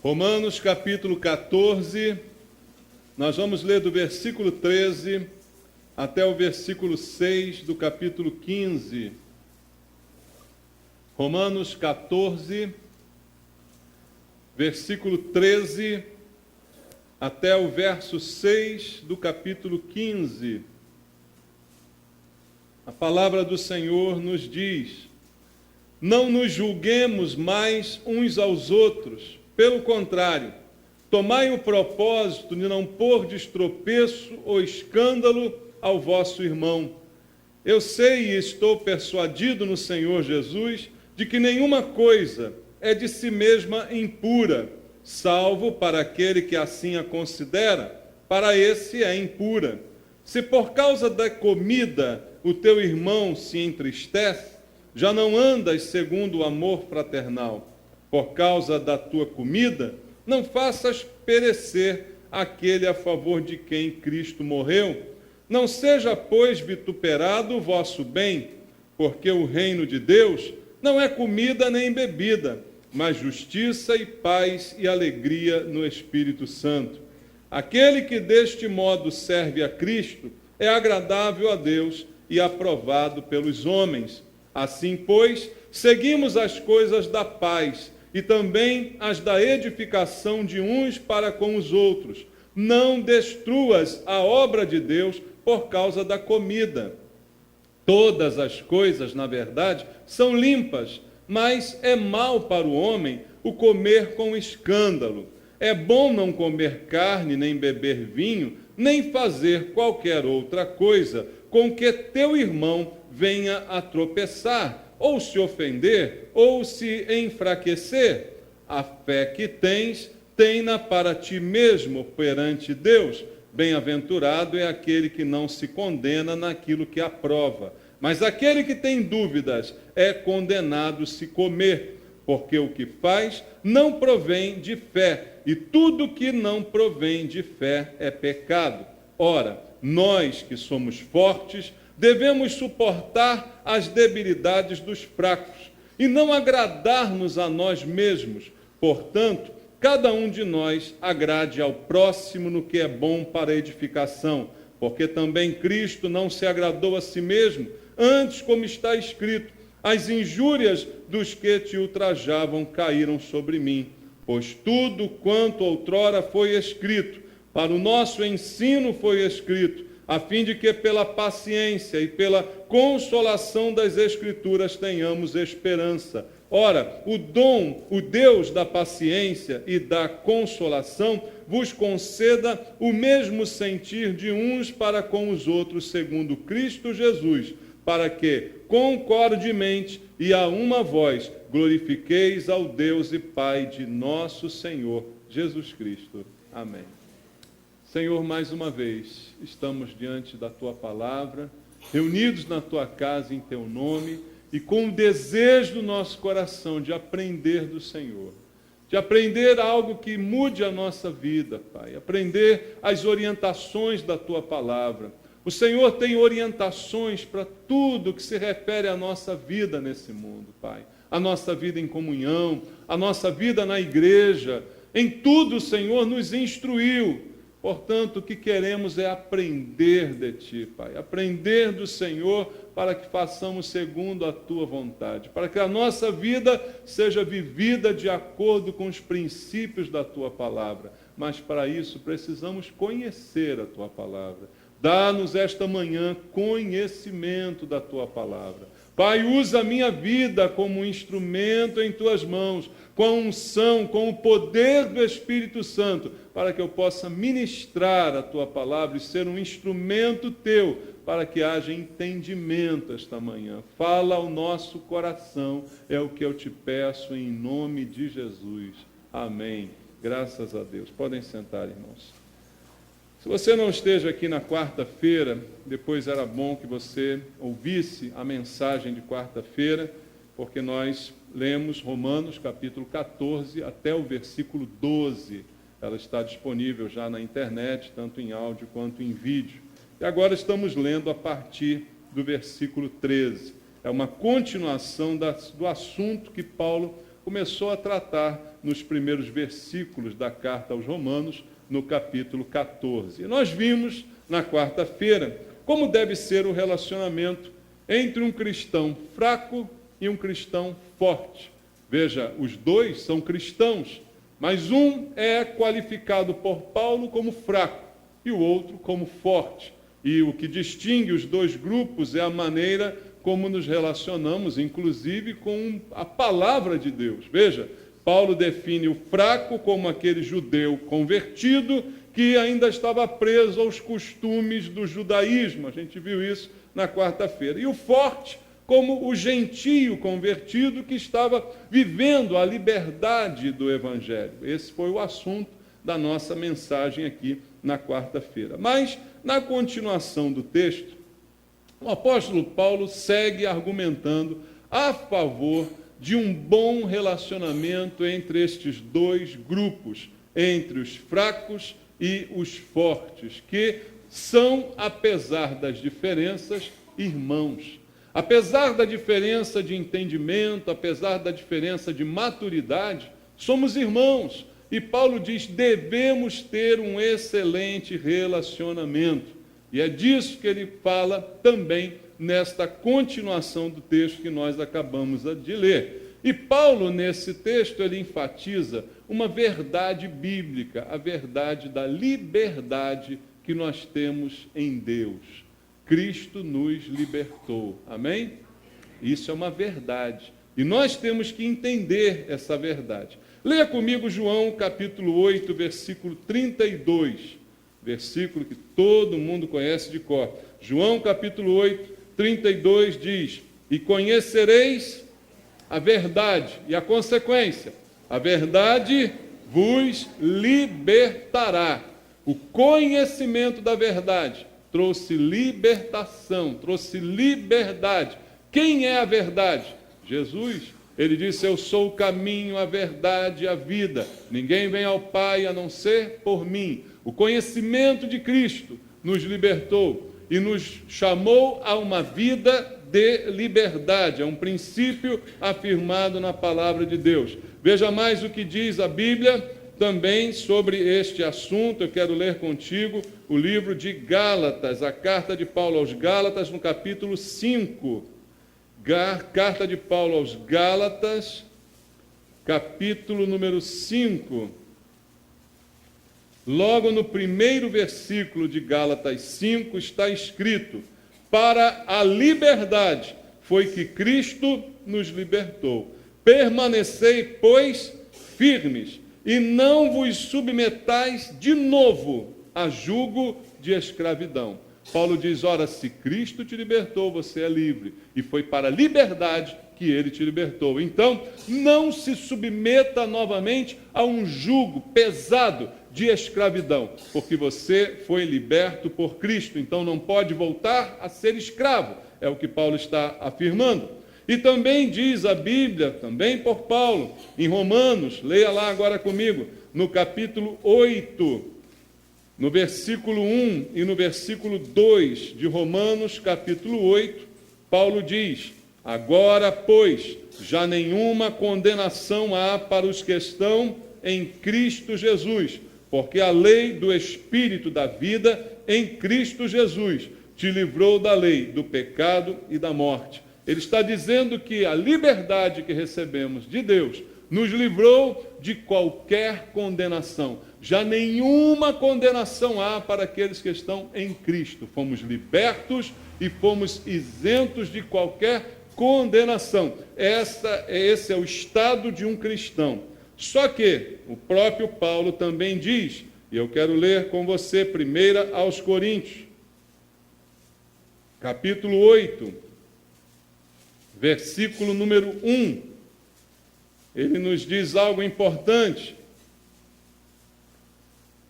Romanos capítulo 14, nós vamos ler do versículo 13 até o versículo 6 do capítulo 15. Romanos 14, versículo 13 até o verso 6 do capítulo 15. A palavra do Senhor nos diz: não nos julguemos mais uns aos outros, pelo contrário, tomai o propósito de não pôr de tropeço ou escândalo ao vosso irmão. Eu sei e estou persuadido no Senhor Jesus de que nenhuma coisa é de si mesma impura, salvo para aquele que assim a considera, para esse é impura. Se por causa da comida o teu irmão se entristece, já não andas segundo o amor fraternal. Por causa da tua comida, não faças perecer aquele a favor de quem Cristo morreu. Não seja, pois, vituperado o vosso bem, porque o reino de Deus não é comida nem bebida, mas justiça e paz e alegria no Espírito Santo. Aquele que deste modo serve a Cristo é agradável a Deus e aprovado pelos homens. Assim, pois, seguimos as coisas da paz e também as da edificação de uns para com os outros. Não destruas a obra de Deus por causa da comida. Todas as coisas, na verdade, são limpas, mas é mal para o homem o comer com escândalo. É bom não comer carne, nem beber vinho, nem fazer qualquer outra coisa com que teu irmão venha a tropeçar, ou se ofender, ou se enfraquecer. A fé que tens, tem-na para ti mesmo perante Deus. Bem-aventurado é aquele que não se condena naquilo que aprova. Mas aquele que tem dúvidas é condenado se comer, porque o que faz não provém de fé, e tudo que não provém de fé é pecado. Ora, nós que somos fortes, devemos suportar as debilidades dos fracos e não agradar-nos a nós mesmos. Portanto, cada um de nós agrade ao próximo no que é bom para a edificação, porque também Cristo não se agradou a si mesmo, antes, como está escrito, as injúrias dos que te ultrajavam caíram sobre mim. Pois tudo quanto outrora foi escrito, para o nosso ensino foi escrito, a fim de que pela paciência e pela consolação das Escrituras tenhamos esperança. Ora, o Deus da paciência e da consolação vos conceda o mesmo sentir de uns para com os outros, segundo Cristo Jesus, para que, concordemente e a uma voz, glorifiqueis ao Deus e Pai de nosso Senhor Jesus Cristo. Amém. Senhor, mais uma vez, estamos diante da Tua palavra, reunidos na Tua casa em Teu nome, e com o desejo do nosso coração de aprender do Senhor, de aprender algo que mude a nossa vida, Pai, aprender as orientações da Tua palavra. O Senhor tem orientações para tudo que se refere à nossa vida nesse mundo, Pai. A nossa vida em comunhão, a nossa vida na igreja, em tudo o Senhor nos instruiu. Portanto, o que queremos é aprender de Ti, Pai, aprender do Senhor para que façamos segundo a Tua vontade, para que a nossa vida seja vivida de acordo com os princípios da Tua palavra. Mas para isso precisamos conhecer a Tua palavra. Dá-nos esta manhã conhecimento da Tua palavra. Pai, usa a minha vida como um instrumento em Tuas mãos, com a unção, com o poder do Espírito Santo, para que eu possa ministrar a Tua palavra e ser um instrumento Teu, para que haja entendimento esta manhã. Fala ao nosso coração, é o que eu te peço em nome de Jesus. Amém. Graças a Deus. Podem sentar, irmãos. Se você não esteja aqui na quarta-feira, depois era bom que você ouvisse a mensagem de quarta-feira, porque nós lemos Romanos capítulo 14 até o versículo 12. Ela está disponível já na internet, tanto em áudio quanto em vídeo. E agora estamos lendo a partir do versículo 13. É uma continuação do assunto que Paulo começou a tratar nos primeiros versículos da carta aos Romanos, no capítulo 14. E nós vimos, na quarta-feira, como deve ser o relacionamento entre um cristão fraco e um cristão forte. Veja, os dois são cristãos, mas um é qualificado por Paulo como fraco e o outro como forte. E o que distingue os dois grupos é a maneira como nos relacionamos, inclusive com a palavra de Deus. Veja, Paulo define o fraco como aquele judeu convertido que ainda estava preso aos costumes do judaísmo. A gente viu isso na quarta-feira. E o forte como o gentio convertido que estava vivendo a liberdade do Evangelho. Esse foi o assunto da nossa mensagem aqui na quarta-feira. Mas, na continuação do texto, o apóstolo Paulo segue argumentando a favor de um bom relacionamento entre estes dois grupos, entre os fracos e os fortes, que são, apesar das diferenças, irmãos. Apesar da diferença de entendimento, apesar da diferença de maturidade, somos irmãos. E Paulo diz, devemos ter um excelente relacionamento. E é disso que ele fala também nesta continuação do texto que nós acabamos de ler. E Paulo, nesse texto, ele enfatiza uma verdade bíblica, a verdade da liberdade que nós temos em Deus. Cristo nos libertou. Amém? Isso é uma verdade. E nós temos que entender essa verdade. Leia comigo João capítulo 8, versículo 32. Versículo que todo mundo conhece de cor. João capítulo 8, 32 diz: e conhecereis a verdade, e a consequência, a verdade vos libertará. O conhecimento da verdade trouxe libertação, trouxe liberdade. Quem é a verdade? Jesus. Ele disse, eu sou o caminho, a verdade e a vida. Ninguém vem ao Pai a não ser por mim. O conhecimento de Cristo nos libertou e nos chamou a uma vida de liberdade. É um princípio afirmado na palavra de Deus. Veja mais o que diz a Bíblia também sobre este assunto. Eu quero ler contigo o livro de Gálatas, a carta de Paulo aos Gálatas, no capítulo 5. Carta de Paulo aos Gálatas, capítulo número 5. Logo no primeiro versículo de Gálatas 5 está escrito: para a liberdade foi que Cristo nos libertou. Permanecei, pois, firmes, e não vos submetais de novo a jugo de escravidão. Paulo diz, ora, se Cristo te libertou, você é livre. E foi para a liberdade que ele te libertou. Então, não se submeta novamente a um jugo pesado de escravidão, porque você foi liberto por Cristo. Então, não pode voltar a ser escravo. É o que Paulo está afirmando. E também diz a Bíblia, também por Paulo, em Romanos, leia lá agora comigo, no capítulo 8, no versículo 1 e no versículo 2 de Romanos, capítulo 8, Paulo diz, agora, pois, já nenhuma condenação há para os que estão em Cristo Jesus, porque a lei do Espírito da vida em Cristo Jesus te livrou da lei, do pecado e da morte. Ele está dizendo que a liberdade que recebemos de Deus nos livrou de qualquer condenação. Já nenhuma condenação há para aqueles que estão em Cristo. Fomos libertos e fomos isentos de qualquer condenação. Esse é o estado de um cristão. Só que o próprio Paulo também diz, e eu quero ler com você 1 aos Coríntios, capítulo 8, versículo número 1. Ele nos diz algo importante,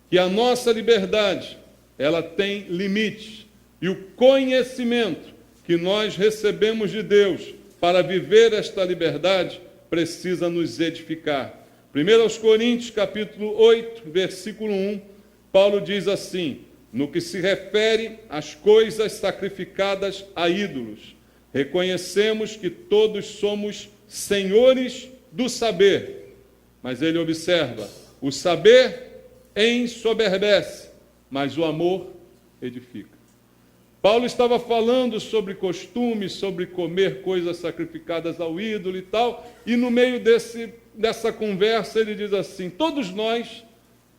que a nossa liberdade, ela tem limites, e o conhecimento que nós recebemos de Deus para viver esta liberdade precisa nos edificar. 1 aos Coríntios, capítulo 8, versículo 1, Paulo diz assim, no que se refere às coisas sacrificadas a ídolos, reconhecemos que todos somos senhores do saber. Mas ele observa, o saber ensoberbece, mas o amor edifica. Paulo estava falando sobre costumes, sobre comer coisas sacrificadas ao ídolo e tal, e no meio dessa conversa ele diz assim, todos nós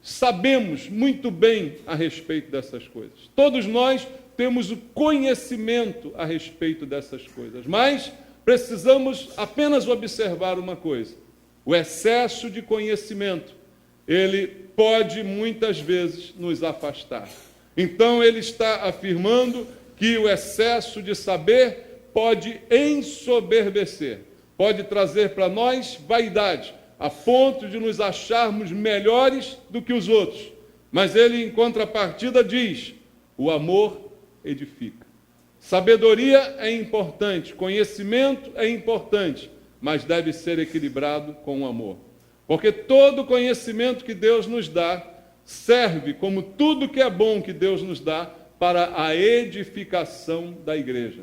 sabemos muito bem a respeito dessas coisas. Todos nós temos o conhecimento a respeito dessas coisas, mas precisamos apenas observar uma coisa. O excesso de conhecimento, ele pode muitas vezes nos afastar. Então ele está afirmando que o excesso de saber pode ensoberbecer, pode trazer para nós vaidade, a ponto de nos acharmos melhores do que os outros. Mas ele, em contrapartida, diz, o amor edifica. Sabedoria é importante, conhecimento é importante, mas deve ser equilibrado com o amor. Porque todo conhecimento que Deus nos dá serve, como tudo que é bom que Deus nos dá, para a edificação da igreja.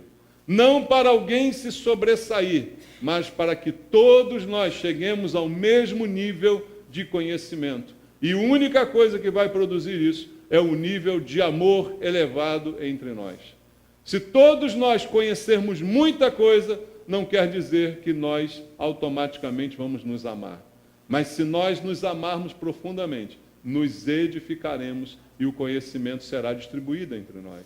Não para alguém se sobressair, mas para que todos nós cheguemos ao mesmo nível de conhecimento. E a única coisa que vai produzir isso é o nível de amor elevado entre nós. Se todos nós conhecermos muita coisa, não quer dizer que nós automaticamente vamos nos amar. Mas se nós nos amarmos profundamente, nos edificaremos e o conhecimento será distribuído entre nós.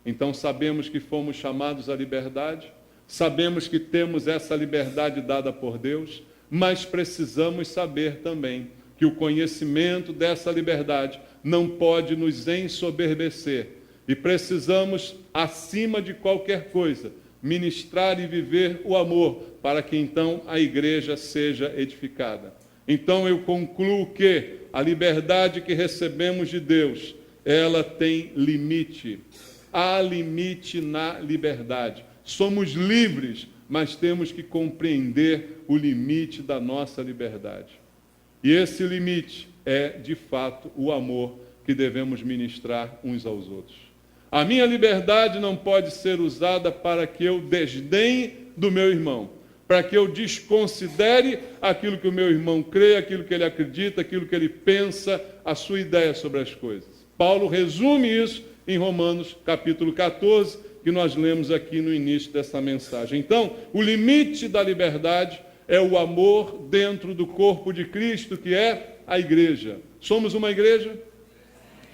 Então sabemos que fomos chamados à liberdade, sabemos que temos essa liberdade dada por Deus, mas precisamos saber também que o conhecimento dessa liberdade não pode nos ensoberbecer e precisamos, acima de qualquer coisa, ministrar e viver o amor para que então a igreja seja edificada. Então eu concluo que a liberdade que recebemos de Deus, ela tem limite. Há limite na liberdade. Somos livres, mas temos que compreender o limite da nossa liberdade. E esse limite é, de fato, o amor que devemos ministrar uns aos outros. A minha liberdade não pode ser usada para que eu desdenhe do meu irmão, para que eu desconsidere aquilo que o meu irmão crê, aquilo que ele acredita, aquilo que ele pensa, a sua ideia sobre as coisas. Paulo resume isso em Romanos capítulo 14, que nós lemos aqui no início dessa mensagem. Então, o limite da liberdade é o amor dentro do corpo de Cristo, que é a igreja. Somos uma igreja?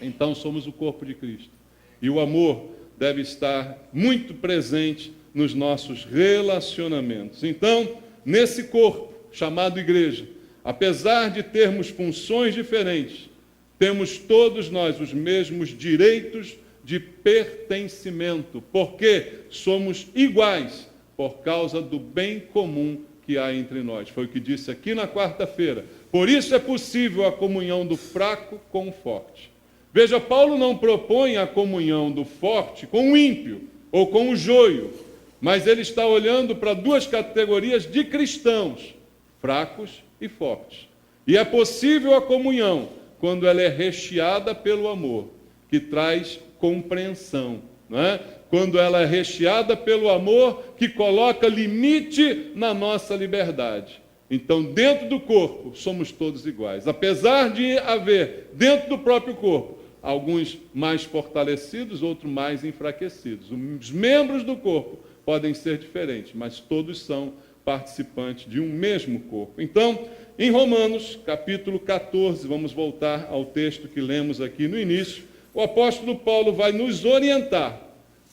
Então somos o corpo de Cristo. E o amor deve estar muito presente nos nossos relacionamentos. Então, nesse corpo chamado igreja, apesar de termos funções diferentes, temos todos nós os mesmos direitos de pertencimento, porque somos iguais por causa do bem comum que há entre nós. Foi o que disse aqui na quarta-feira. Por isso é possível a comunhão do fraco com o forte. Veja, Paulo não propõe a comunhão do forte com o ímpio ou com o joio, mas ele está olhando para duas categorias de cristãos, fracos e fortes. E é possível a comunhão quando ela é recheada pelo amor, que traz compreensão, não é? Quando ela é recheada pelo amor que coloca limite na nossa liberdade. Então, dentro do corpo, somos todos iguais. Apesar de haver, dentro do próprio corpo, alguns mais fortalecidos, outros mais enfraquecidos. Os membros do corpo podem ser diferentes, mas todos são participantes de um mesmo corpo. Então, em Romanos, capítulo 14, vamos voltar ao texto que lemos aqui no início, o apóstolo Paulo vai nos orientar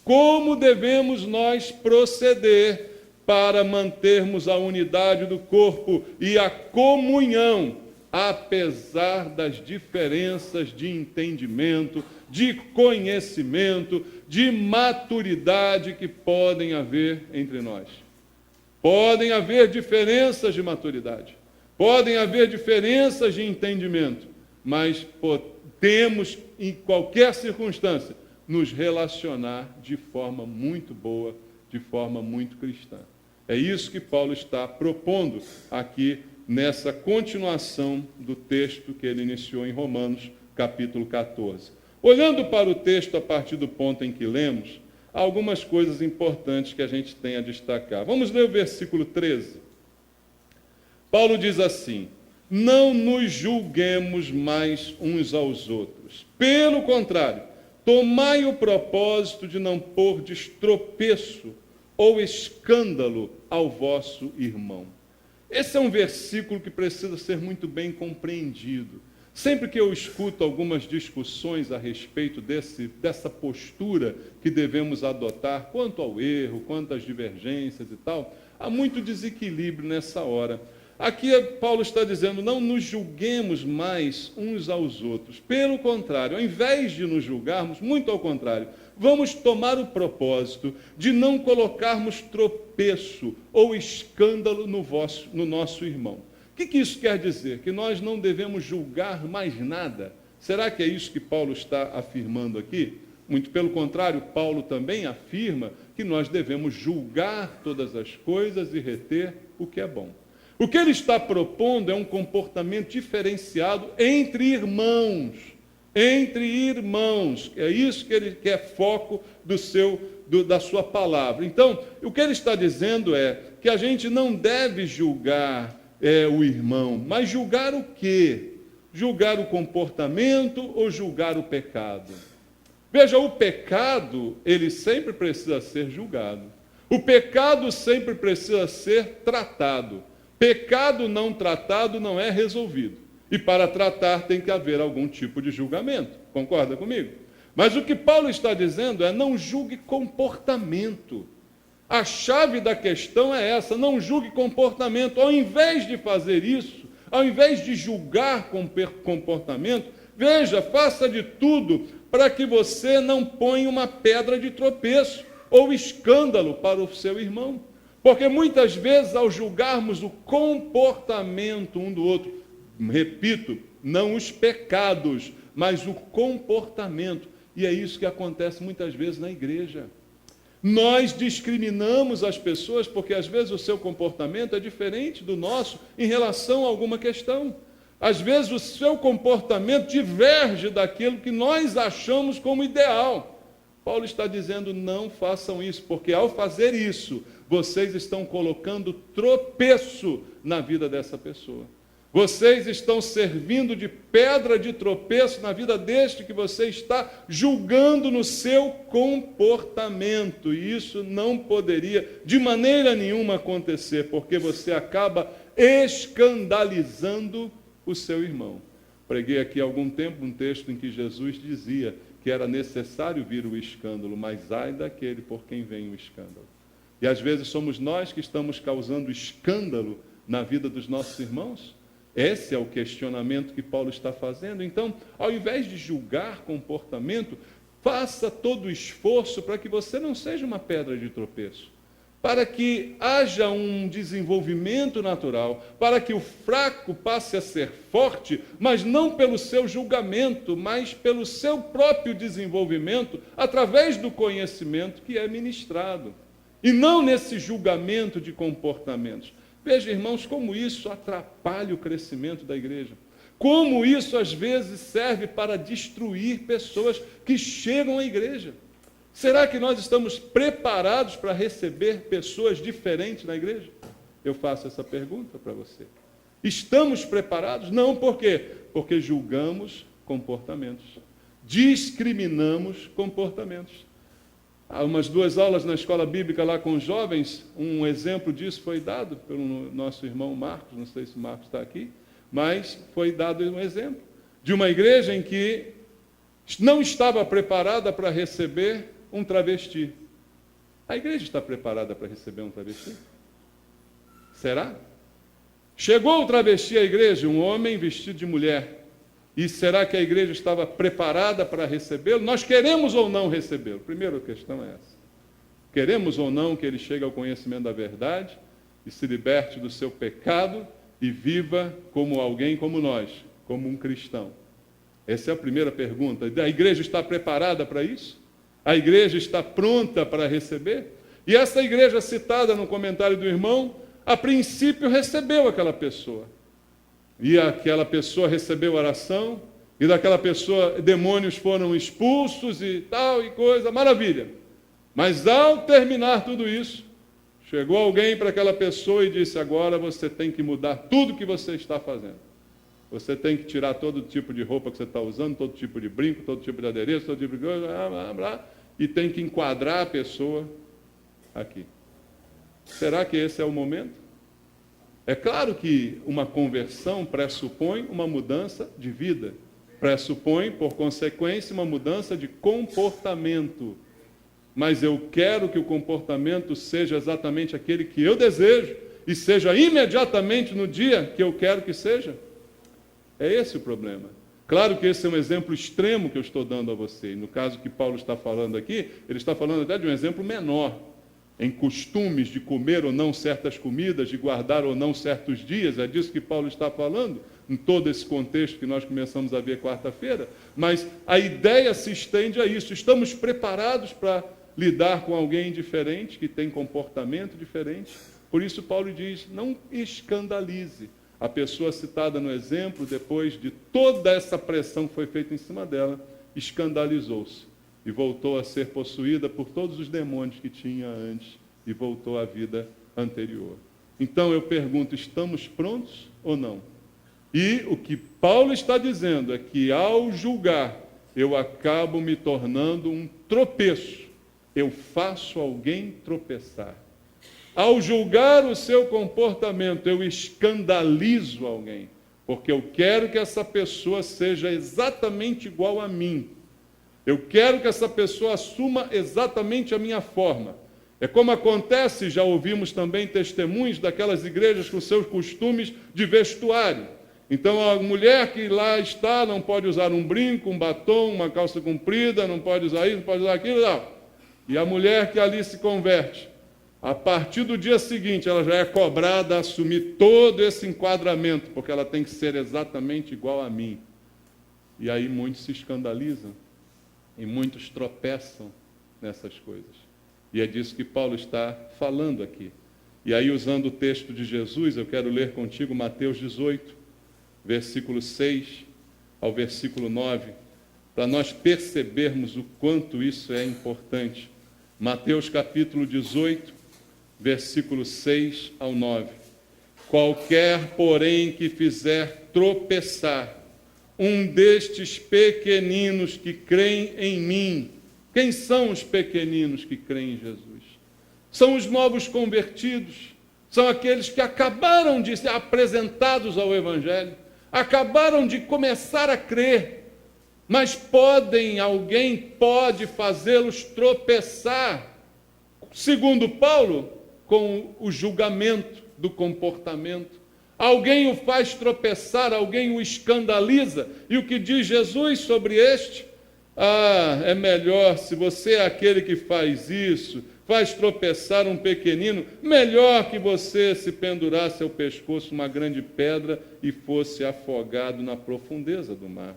como devemos nós proceder para mantermos a unidade do corpo e a comunhão, apesar das diferenças de entendimento, de conhecimento, de maturidade que podem haver entre nós. Podem haver diferenças de maturidade, podem haver diferenças de entendimento, mas temos, em qualquer circunstância, nos relacionar de forma muito boa, de forma muito cristã. É isso que Paulo está propondo aqui nessa continuação do texto que ele iniciou em Romanos, capítulo 14. Olhando para o texto a partir do ponto em que lemos, há algumas coisas importantes que a gente tem a destacar. Vamos ler o versículo 13. Paulo diz assim: não nos julguemos mais uns aos outros. Pelo contrário, tomai o propósito de não pôr de tropeço ou escândalo ao vosso irmão. Esse é um versículo que precisa ser muito bem compreendido. Sempre que eu escuto algumas discussões a respeito dessa postura que devemos adotar quanto ao erro, quanto às divergências e tal, há muito desequilíbrio nessa hora. Aqui Paulo está dizendo, não nos julguemos mais uns aos outros. Pelo contrário, ao invés de nos julgarmos, muito ao contrário, vamos tomar o propósito de não colocarmos tropeço ou escândalo no nosso irmão. O que isso quer dizer? Que nós não devemos julgar mais nada? Será que é isso que Paulo está afirmando aqui? Muito pelo contrário, Paulo também afirma que nós devemos julgar todas as coisas e reter o que é bom. O que ele está propondo é um comportamento diferenciado entre irmãos. Entre irmãos. É isso que ele quer foco da sua palavra. Então, o que ele está dizendo é que a gente não deve julgar o irmão, mas julgar o quê? Julgar o comportamento ou julgar o pecado? Veja, o pecado, ele sempre precisa ser julgado. O pecado sempre precisa ser tratado. Pecado não tratado não é resolvido. E para tratar tem que haver algum tipo de julgamento. Concorda comigo? Mas o que Paulo está dizendo é não julgue comportamento. A chave da questão é essa, não julgue comportamento. Ao invés de fazer isso, ao invés de julgar comportamento, veja, faça de tudo para que você não ponha uma pedra de tropeço ou escândalo para o seu irmão. Porque muitas vezes, ao julgarmos o comportamento um do outro, repito, não os pecados, mas o comportamento. E é isso que acontece muitas vezes na igreja. Nós discriminamos as pessoas porque às vezes o seu comportamento é diferente do nosso em relação a alguma questão. Às vezes o seu comportamento diverge daquilo que nós achamos como ideal. Paulo está dizendo, não façam isso, porque ao fazer isso, vocês estão colocando tropeço na vida dessa pessoa. Vocês estão servindo de pedra de tropeço na vida deste que você está julgando no seu comportamento. E isso não poderia, de maneira nenhuma, acontecer, porque você acaba escandalizando o seu irmão. Preguei aqui há algum tempo um texto em que Jesus dizia que era necessário vir o escândalo, mas ai daquele por quem vem o escândalo. E às vezes somos nós que estamos causando escândalo na vida dos nossos irmãos. Esse é o questionamento que Paulo está fazendo. Então, ao invés de julgar comportamento, faça todo o esforço para que você não seja uma pedra de tropeço, para que haja um desenvolvimento natural, para que o fraco passe a ser forte, mas não pelo seu julgamento, mas pelo seu próprio desenvolvimento, através do conhecimento que é ministrado, e não nesse julgamento de comportamentos. Veja, irmãos, como isso atrapalha o crescimento da igreja. Como isso, às vezes, serve para destruir pessoas que chegam à igreja. Será que nós estamos preparados para receber pessoas diferentes na igreja? Eu faço essa pergunta para você. Estamos preparados? Não, por quê? Porque julgamos comportamentos. Discriminamos comportamentos. Há umas 2 aulas na escola bíblica lá com os jovens, um exemplo disso foi dado pelo nosso irmão Marcos, não sei se o Marcos está aqui, mas foi dado um exemplo de uma igreja em que não estava preparada para receber um travesti. A igreja está preparada para receber um travesti? Será? Chegou o travesti à igreja, um homem vestido de mulher. E será que a igreja estava preparada para recebê-lo? Nós queremos ou não recebê-lo? Primeira questão é essa. Queremos ou não que ele chegue ao conhecimento da verdade e se liberte do seu pecado e viva como alguém como nós, como um cristão? Essa é a primeira pergunta. A igreja está preparada para isso? A igreja está pronta para receber? E essa igreja citada no comentário do irmão, a princípio recebeu aquela pessoa. E aquela pessoa recebeu oração, e daquela pessoa demônios foram expulsos e tal e coisa, maravilha. Mas ao terminar tudo isso, Chegou alguém para aquela pessoa e disse: agora você tem que mudar tudo que você está fazendo. Você tem que tirar todo tipo de roupa que você está usando, todo tipo de brinco, todo tipo de adereço, todo tipo de coisa, blá, blá, blá, e tem que enquadrar a pessoa aqui. Será que esse é o momento? É claro que uma conversão pressupõe uma mudança de vida, pressupõe, por consequência, uma mudança de comportamento. Mas eu quero que o comportamento seja exatamente aquele que eu desejo e seja imediatamente no dia que eu quero que seja. É esse o problema. Claro que esse é um exemplo extremo que eu estou dando a você. E no caso que Paulo está falando aqui, ele está falando até de um exemplo menor, em costumes de comer ou não certas comidas, de guardar ou não certos dias. É disso que Paulo está falando, em todo esse contexto que nós começamos a ver quarta-feira. Mas a ideia se estende a isso. Estamos preparados para lidar com alguém diferente, que tem comportamento diferente. Por isso Paulo diz: não escandalize. A pessoa citada no exemplo, depois de toda essa pressão que foi feita em cima dela, escandalizou-se e voltou a ser possuída por todos os demônios que tinha antes e voltou à vida anterior. Então eu pergunto: estamos prontos ou não? E o que Paulo está dizendo é que ao julgar, eu acabo me tornando um tropeço. Eu faço alguém tropeçar. Ao julgar o seu comportamento, eu escandalizo alguém, porque eu quero que essa pessoa seja exatamente igual a mim. Eu quero que essa pessoa assuma exatamente a minha forma. É como acontece, já ouvimos também testemunhos daquelas igrejas com seus costumes de vestuário. Então, a mulher que lá está não pode usar um brinco, um batom, uma calça comprida, não pode usar isso, não pode usar aquilo, não. E a mulher que ali se converte, a partir do dia seguinte, ela já é cobrada a assumir todo esse enquadramento, porque ela tem que ser exatamente igual a mim. E aí muitos se escandalizam, e muitos tropeçam nessas coisas. E é disso que Paulo está falando aqui. E aí, usando o texto de Jesus, eu quero ler contigo Mateus 18, versículo 6 ao versículo 9, para nós percebermos o quanto isso é importante. Mateus capítulo 18, versículo 6 ao 9. Qualquer, porém, que fizer tropeçar um destes pequeninos que creem em mim. Quem são os pequeninos que creem em Jesus? São os novos convertidos, são aqueles que acabaram de ser apresentados ao Evangelho, acabaram de começar a crer, mas alguém pode fazê-los tropeçar, segundo Paulo, com o julgamento do comportamento. Alguém o faz tropeçar, alguém o escandaliza. E o que diz Jesus sobre este? É melhor, se você é aquele que faz isso, faz tropeçar um pequenino, melhor que você se pendurasse ao pescoço uma grande pedra e fosse afogado na profundeza do mar.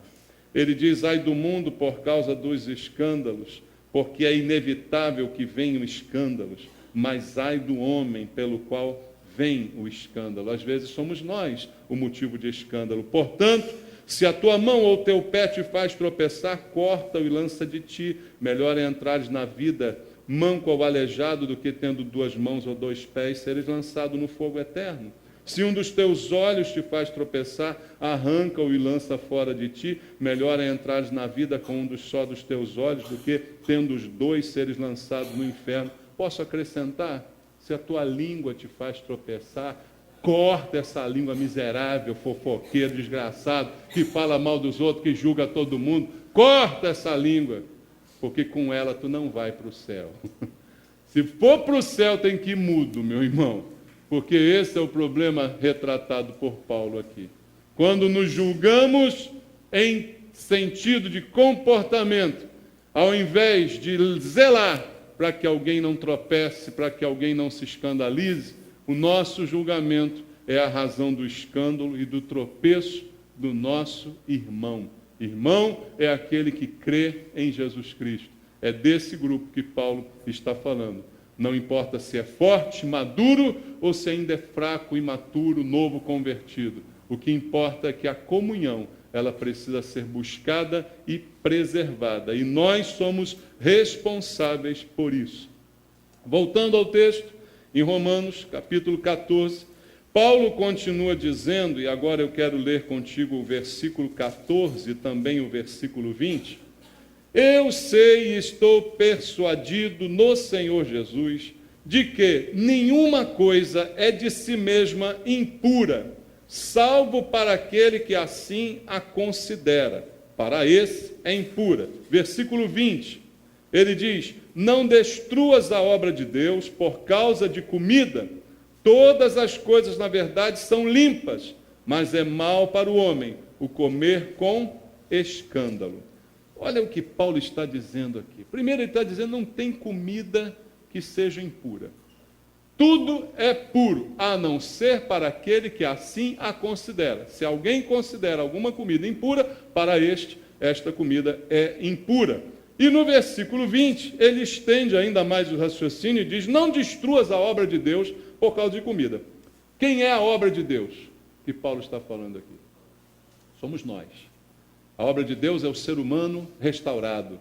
Ele diz: ai do mundo por causa dos escândalos, porque é inevitável que venham escândalos, mas ai do homem pelo qual vem o escândalo. Às vezes somos nós o motivo de escândalo. Portanto, se a tua mão ou teu pé te faz tropeçar, corta-o e lança de ti. Melhor é entrares na vida manco ou aleijado do que, tendo 2 mãos ou 2 pés, seres lançado no fogo eterno. Se um dos teus olhos te faz tropeçar, arranca-o e lança fora de ti. Melhor é entrares na vida com um só dos teus olhos do que, tendo os 2, seres lançados no inferno. Posso acrescentar? Se a tua língua te faz tropeçar, corta essa língua miserável, fofoqueiro, desgraçado, que fala mal dos outros, que julga todo mundo. Corta essa língua, porque com ela tu não vai para o céu. Se for para o céu, tem que ir mudo, meu irmão, porque esse é o problema retratado por Paulo aqui. Quando nos julgamos em sentido de comportamento, ao invés de zelar para que alguém não tropece, para que alguém não se escandalize, o nosso julgamento é a razão do escândalo e do tropeço do nosso irmão. Irmão é aquele que crê em Jesus Cristo. É desse grupo que Paulo está falando. Não importa se é forte, maduro, ou se ainda é fraco, imaturo, novo convertido. O que importa é que a comunhão, ela precisa ser buscada e preservada. E nós somos responsáveis por isso. Voltando ao texto, Em Romanos, capítulo 14, Paulo continua dizendo, e agora eu quero ler contigo o versículo 14 e também o versículo 20. Eu sei e estou persuadido no Senhor Jesus de que nenhuma coisa é de si mesma impura, salvo para aquele que assim a considera. Para esse é impura. Versículo 20, ele diz: não destruas a obra de Deus por causa de comida. Todas as coisas, na verdade, são limpas, mas é mal para o homem o comer com escândalo. Olha o que Paulo está dizendo aqui. Primeiro ele está dizendo, não tem comida que seja impura. Tudo é puro, a não ser para aquele que assim a considera. Se alguém considera alguma comida impura, para esta comida é impura. E no versículo 20, ele estende ainda mais o raciocínio e diz, não destruas a obra de Deus por causa de comida. Quem é a obra de Deus que Paulo está falando aqui? Somos nós. A obra de Deus é o ser humano restaurado.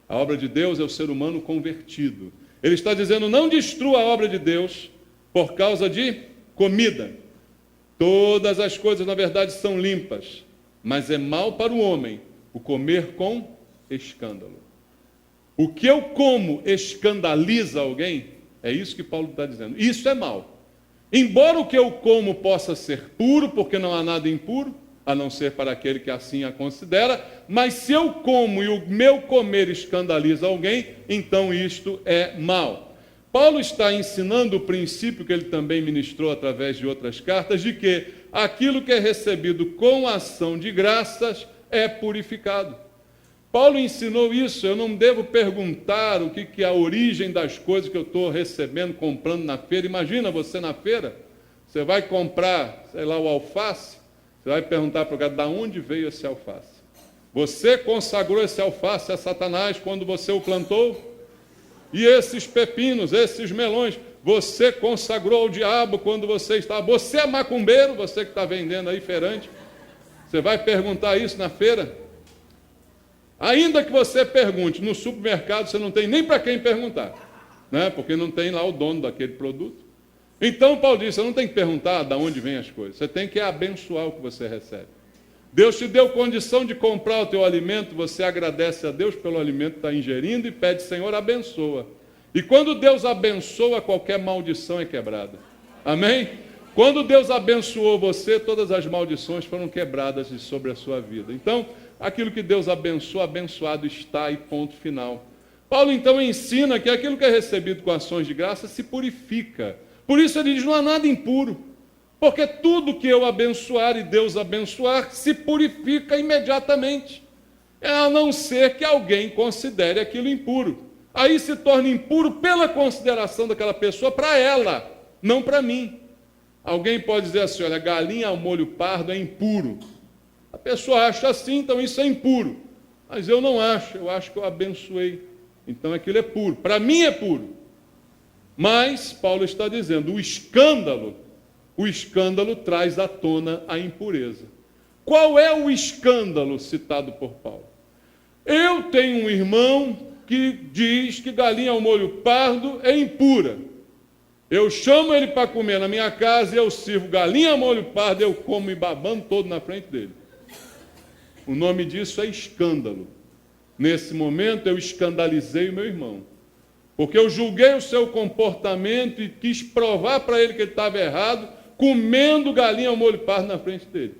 A obra de Deus é o ser humano convertido. Ele está dizendo, não destrua a obra de Deus por causa de comida. Todas as coisas, na verdade, são limpas, mas é mal para o homem o comer com escândalo. O que eu como escandaliza alguém, é isso que Paulo está dizendo. Isso é mal. Embora o que eu como possa ser puro, porque não há nada impuro, a não ser para aquele que assim a considera, mas se eu como e o meu comer escandaliza alguém, então isto é mal. Paulo está ensinando o princípio que ele também ministrou através de outras cartas, de que aquilo que é recebido com ação de graças é purificado. Paulo ensinou isso, eu não devo perguntar o que é a origem das coisas que eu estou recebendo, comprando na feira. Imagina você na feira, você vai comprar, sei lá, o alface, você vai perguntar para o cara, de onde veio esse alface? Você consagrou esse alface a Satanás quando você o plantou? E esses pepinos, esses melões, você consagrou ao diabo quando você estava... Você é macumbeiro, você que está vendendo aí, feirante? Você vai perguntar isso na feira? Ainda que você pergunte, no supermercado você não tem nem para quem perguntar, né? Porque não tem lá o dono daquele produto. Então, Paulo disse, você não tem que perguntar de onde vêm as coisas, você tem que abençoar o que você recebe. Deus te deu condição de comprar o teu alimento, você agradece a Deus pelo alimento que está ingerindo e pede, Senhor, abençoa. E quando Deus abençoa, qualquer maldição é quebrada. Amém? Quando Deus abençoou você, todas as maldições foram quebradas sobre a sua vida. Então, aquilo que Deus abençoa, abençoado está, e ponto final. Paulo então ensina que aquilo que é recebido com ações de graça se purifica. Por isso ele diz, não há nada impuro. Porque tudo que eu abençoar e Deus abençoar se purifica imediatamente. A não ser que alguém considere aquilo impuro. Aí se torna impuro pela consideração daquela pessoa para ela, não para mim. Alguém pode dizer assim, olha, galinha ao molho pardo é impuro. A pessoa acha assim, então isso é impuro. Mas eu não acho, eu acho que eu abençoei. Então aquilo é puro. Para mim é puro. Mas, Paulo está dizendo, o escândalo traz à tona a impureza. Qual é o escândalo citado por Paulo? Eu tenho um irmão que diz que galinha ao molho pardo é impura. Eu chamo ele para comer na minha casa e eu sirvo galinha ao molho pardo, eu como e babando todo na frente dele. O nome disso é escândalo. Nesse momento eu escandalizei o meu irmão. Porque eu julguei o seu comportamento e quis provar para ele que ele estava errado, comendo galinha ao molho pardo na frente dele.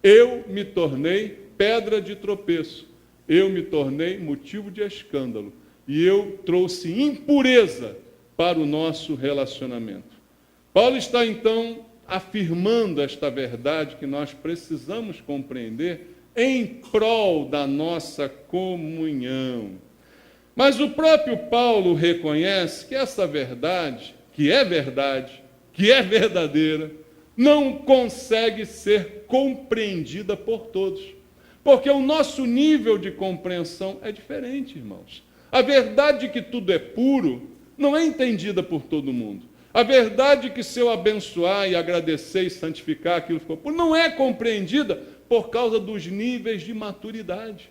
Eu me tornei pedra de tropeço. Eu me tornei motivo de escândalo. E eu trouxe impureza para o nosso relacionamento. Paulo está, então, afirmando esta verdade que nós precisamos compreender em prol da nossa comunhão. Mas o próprio Paulo reconhece que essa verdade, que é verdadeira, não consegue ser compreendida por todos. Porque o nosso nível de compreensão é diferente, irmãos. A verdade de que tudo é puro não é entendida por todo mundo. A verdade de que se eu abençoar e agradecer e santificar aquilo que ficou puro, não é compreendida por causa dos níveis de maturidade.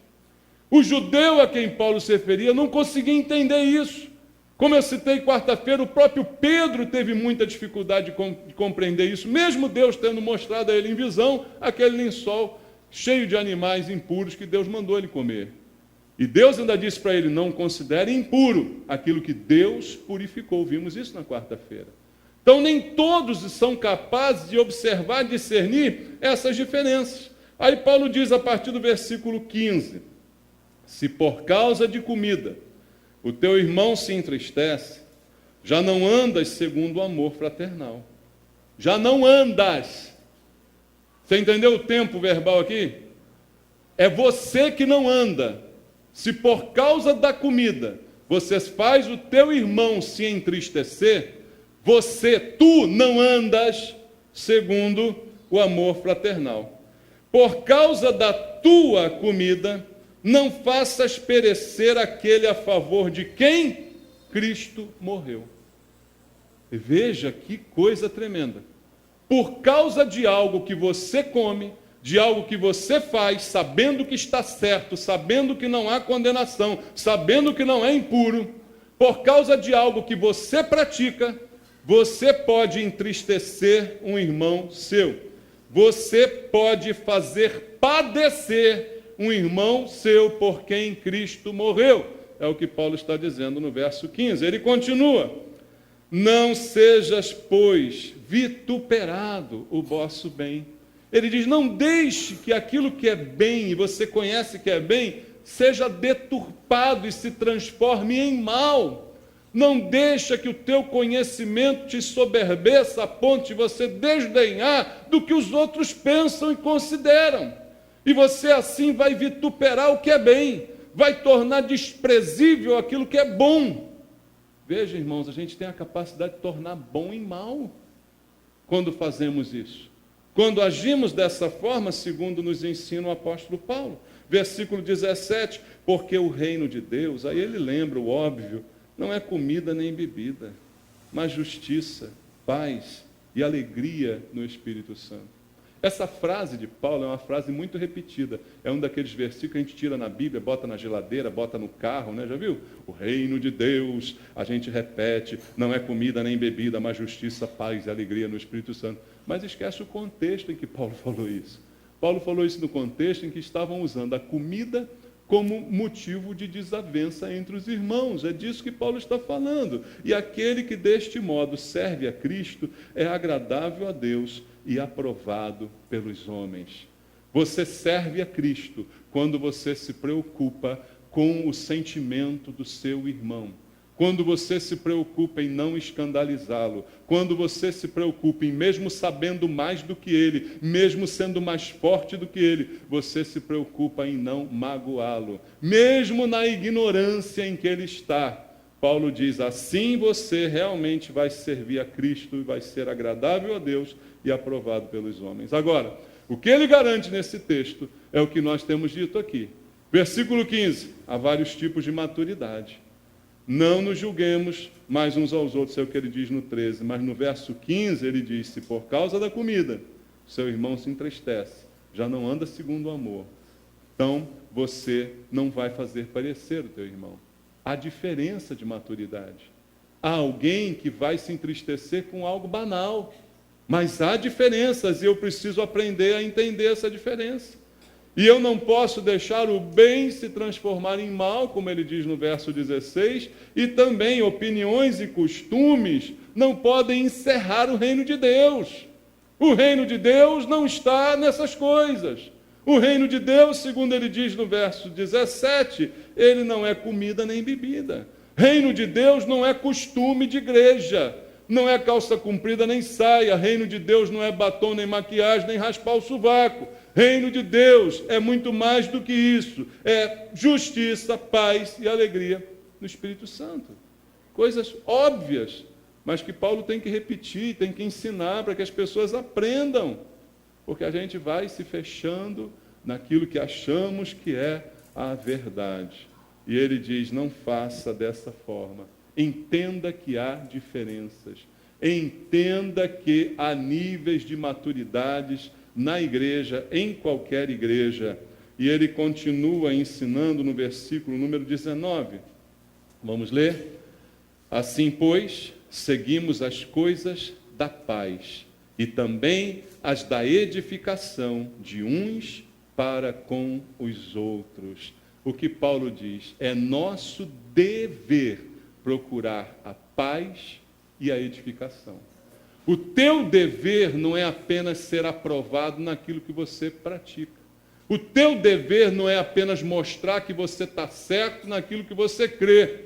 O judeu a quem Paulo se referia não conseguia entender isso. Como eu citei quarta-feira, o próprio Pedro teve muita dificuldade de compreender isso, mesmo Deus tendo mostrado a ele em visão aquele lençol cheio de animais impuros que Deus mandou ele comer. E Deus ainda disse para ele, não considere impuro aquilo que Deus purificou. Vimos isso na quarta-feira. Então, nem todos são capazes de observar, discernir essas diferenças. Aí Paulo diz a partir do versículo 15, se por causa de comida o teu irmão se entristece, já não andas segundo o amor fraternal. Já não andas. Você entendeu o tempo verbal aqui? É você que não anda. Se por causa da comida você faz o teu irmão se entristecer, tu não andas segundo o amor fraternal. Por causa da tua comida, não faças perecer aquele a favor de quem Cristo morreu. Veja que coisa tremenda. Por causa de algo que você come, de algo que você faz, sabendo que está certo, sabendo que não há condenação, sabendo que não é impuro, por causa de algo que você pratica, você pode entristecer um irmão seu. Você pode fazer padecer um irmão seu por quem Cristo morreu. É o que Paulo está dizendo no verso 15. Ele continua, não sejas, pois, vituperado o vosso bem. Ele diz, não deixe que aquilo que é bem, e você conhece que é bem, seja deturpado e se transforme em mal. Não deixa que o teu conhecimento te soberbeça a ponto de você desdenhar do que os outros pensam e consideram. E você assim vai vituperar o que é bem, vai tornar desprezível aquilo que é bom. Veja, irmãos, a gente tem a capacidade de tornar bom em mal quando fazemos isso. Quando agimos dessa forma, segundo nos ensina o apóstolo Paulo. Versículo 17, porque o reino de Deus, aí ele lembra o óbvio, não é comida nem bebida, mas justiça, paz e alegria no Espírito Santo. Essa frase de Paulo é uma frase muito repetida. É um daqueles versículos que a gente tira na Bíblia, bota na geladeira, bota no carro, né? Já viu? O reino de Deus, a gente repete, não é comida nem bebida, mas justiça, paz e alegria no Espírito Santo. Mas esquece o contexto em que Paulo falou isso. Paulo falou isso no contexto em que estavam usando a comida como motivo de desavença entre os irmãos. É disso que Paulo está falando. E aquele que deste modo serve a Cristo é agradável a Deus e aprovado pelos homens. Você serve a Cristo quando você se preocupa com o sentimento do seu irmão, quando você se preocupa em não escandalizá-lo, quando você se preocupa em, mesmo sabendo mais do que ele, mesmo sendo mais forte do que ele, você se preocupa em não magoá-lo, mesmo na ignorância em que ele está. Paulo diz, assim você realmente vai servir a Cristo e vai ser agradável a Deus e aprovado pelos homens. Agora, o que ele garante nesse texto é o que nós temos dito aqui. Versículo 15, há vários tipos de maturidade. Não nos julguemos mais uns aos outros, é o que ele diz no 13, mas no verso 15 ele diz, se por causa da comida seu irmão se entristece, já não anda segundo o amor, então você não vai fazer parecer o teu irmão. Há diferença de maturidade. Há alguém que vai se entristecer com algo banal, mas há diferenças e eu preciso aprender a entender essa diferença. E eu não posso deixar o bem se transformar em mal, como ele diz no verso 16, e também opiniões e costumes não podem encerrar o reino de Deus. O reino de Deus não está nessas coisas. O reino de Deus, segundo ele diz no verso 17, ele não é comida nem bebida. Reino de Deus não é costume de igreja, não é calça comprida nem saia. Reino de Deus não é batom nem maquiagem, nem raspar o sovaco. Reino de Deus é muito mais do que isso. É justiça, paz e alegria no Espírito Santo. Coisas óbvias, mas que Paulo tem que repetir, tem que ensinar para que as pessoas aprendam. Porque a gente vai se fechando naquilo que achamos que é a verdade. E ele diz, não faça dessa forma. Entenda que há diferenças. Entenda que há níveis de maturidades na igreja, em qualquer igreja. E ele continua ensinando no versículo número 19. Vamos ler? Assim, pois, seguimos as coisas da paz e também as da edificação de uns para com os outros. O que Paulo diz? É nosso dever procurar a paz e a edificação. O teu dever não é apenas ser aprovado naquilo que você pratica. O teu dever não é apenas mostrar que você está certo naquilo que você crê.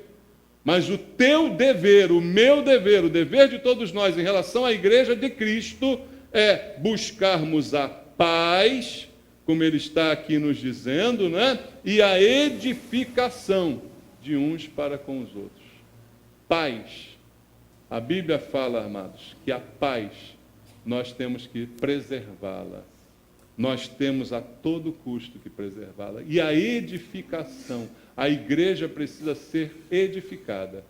Mas o teu dever, o meu dever, o dever de todos nós em relação à igreja de Cristo é buscarmos a paz, como ele está aqui nos dizendo, né? E a edificação de uns para com os outros. Paz. A Bíblia fala, amados, que a paz nós temos que preservá-la. Nós temos a todo custo que preservá-la. E a edificação, a igreja precisa ser edificada.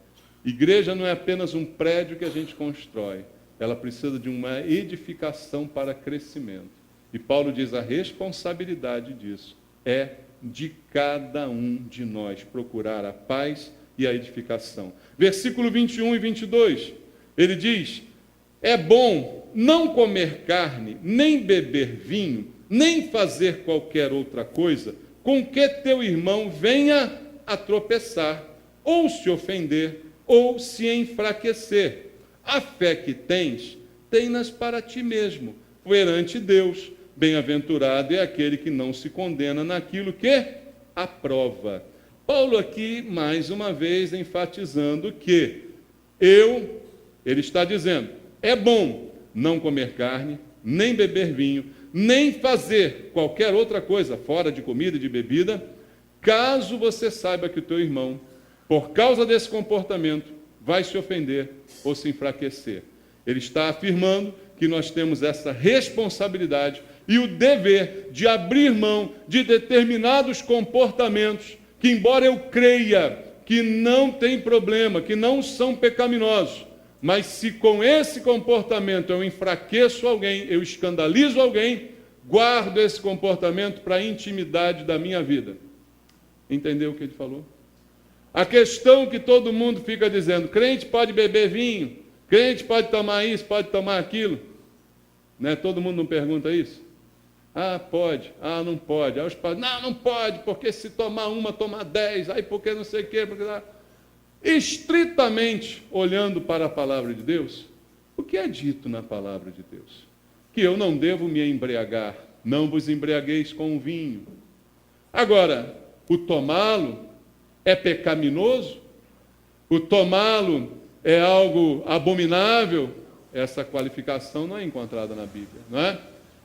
Igreja não é apenas um prédio que a gente constrói. Ela precisa de uma edificação para crescimento. E Paulo diz, a responsabilidade disso é de cada um de nós procurar a paz e a edificação. Versículo 21 e 22, ele diz, é bom não comer carne, nem beber vinho, nem fazer qualquer outra coisa, com que teu irmão venha a tropeçar, ou se ofender, ou se enfraquecer. A fé que tens, tem-nas para ti mesmo, perante Deus. Bem-aventurado é aquele que não se condena naquilo que aprova. Paulo aqui, mais uma vez, enfatizando que ele está dizendo, é bom não comer carne, nem beber vinho, nem fazer qualquer outra coisa fora de comida e de bebida, caso você saiba que o teu irmão, por causa desse comportamento, vai se ofender ou se enfraquecer. Ele está afirmando que nós temos essa responsabilidade e o dever de abrir mão de determinados comportamentos que, embora eu creia que não tem problema, que não são pecaminosos, mas se com esse comportamento eu enfraqueço alguém, eu escandalizo alguém, guardo esse comportamento para a intimidade da minha vida. Entendeu o que ele falou? A questão que todo mundo fica dizendo, crente pode beber vinho, crente pode tomar isso, pode tomar aquilo. Né? Todo mundo não pergunta isso? Ah, pode. Ah, não pode. Aí os padres, não pode, porque se tomar uma, tomar 10. Aí porque não sei o quê. Porque... Estritamente olhando para a palavra de Deus, o que é dito na palavra de Deus? Que eu não devo me embriagar. Não vos embriagueis com o vinho. Agora, o tomá-lo é pecaminoso? O tomá-lo é algo abominável? Essa qualificação não é encontrada na Bíblia, não é?